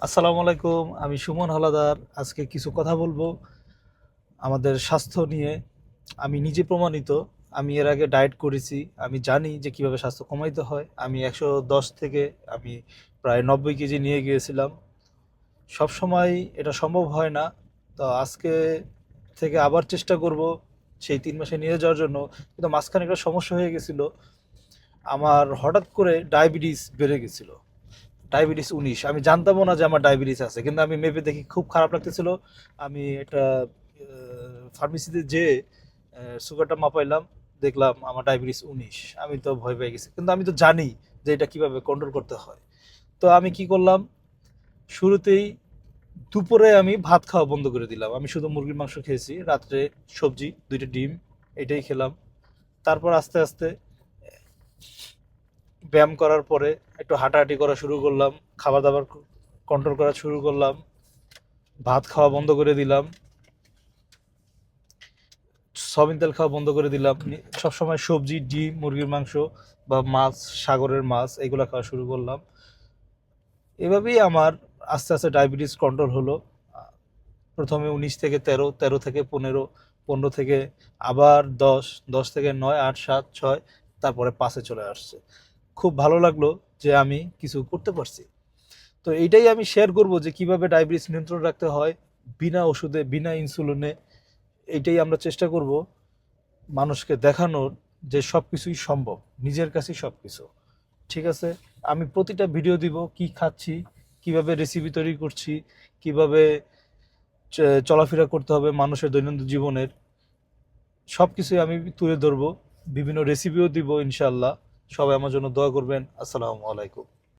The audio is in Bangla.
আসসালামু আলাইকুম। আমি সুমন হালাদার। আজকে কিছু কথা বলবো আমাদের স্বাস্থ্য নিয়ে। আমি নিজে প্রমাণিত। আমি এর আগে ডায়েট করেছি। আমি জানি যে কিভাবে স্বাস্থ্য কমাইতে হয়। আমি ১১০ থেকে আমি প্রায় ৯০ কেজি নিয়ে গিয়েছিলাম। সবসময় এটা সম্ভব হয় না। তো আজকে থেকে আবার চেষ্টা করব সেই ৩ মাসে নিয়ে যাওয়ার জন্য। কিন্তু মাঝখানে একটা সমস্যা হয়ে গেছিল। আমার হঠাৎ করে ডায়াবেটিস বেড়ে গেছিল। ডায়াবেটিস ১৯। আমি জানতামও না যে আমার ডায়াবেটিস আছে, কিন্তু আমি মেপে দেখি খুব খারাপ লাগতেছিল। আমি একটা ফার্মেসিতে যেয়ে সুগারটা মাপাইলাম, দেখলাম আমার ডায়াবেটিস ১৯। আমি তো ভয় পেয়ে গেছি, কিন্তু আমি তো জানি যে এটা কিভাবে কন্ট্রোল করতে হয়। তো আমি কি করলাম, শুরুতেই দুপুরে আমি ভাত খাওয়া বন্ধ করে দিলাম। আমি শুধু মুরগির মাংস খেয়েছি, রাত্রে সবজি ২টা ডিম এটাই খেলাম। তারপর আস্তে আস্তে ব্যায়াম করার পরে একটু হাঁটাহাঁটি করা শুরু করলাম, খাবার দাবার কন্ট্রোল করা শুরু করলাম, ভাত খাওয়া বন্ধ করে দিলাম, সয়াবিন তেল খাওয়া বন্ধ করে দিলাম। সবসময় সবজি, ডিম, মুরগির মাংস বা মাছ, সাগরের মাছ এগুলো খাওয়া শুরু করলাম। এভাবেই আমার আস্তে আস্তে ডায়াবেটিস কন্ট্রোল হলো। প্রথমে ১৯ থেকে ১৩, ১৩ থেকে ১৫, ১৫ থেকে আবার ১০, ১০ থেকে ৯, ৮, ৭, ৬, তারপরে ৫-এ চলে আসছে। খুব ভালো লাগলো যে আমি কিছু করতে পারছি। তো এইটাই আমি শেয়ার করব যে কিভাবে ডায়াবেটিস নিয়ন্ত্রণ রাখতে হয় বিনা ওষুধে, বিনা ইনসুলিনে। এইটাই আমরা চেষ্টা করব মানুষকে দেখানোর যে সব কিছুই সম্ভব, নিজের কাছেই সব কিছু। ঠিক আছে? আমি প্রতিটা ভিডিও দিব কি খাচ্ছি, কিভাবে রেসিপি তৈরি করছি, কিভাবে চলাফেরা করতে হবে মানুষের দৈনন্দিন জীবনের, সব কিছুই আমি তুলে ধরবো। বিভিন্ন রেসিপিও দিব ইনশাল্লাহ। সবাই আমার জন্য দোয়া করবেন। আসসালামু আলাইকুম।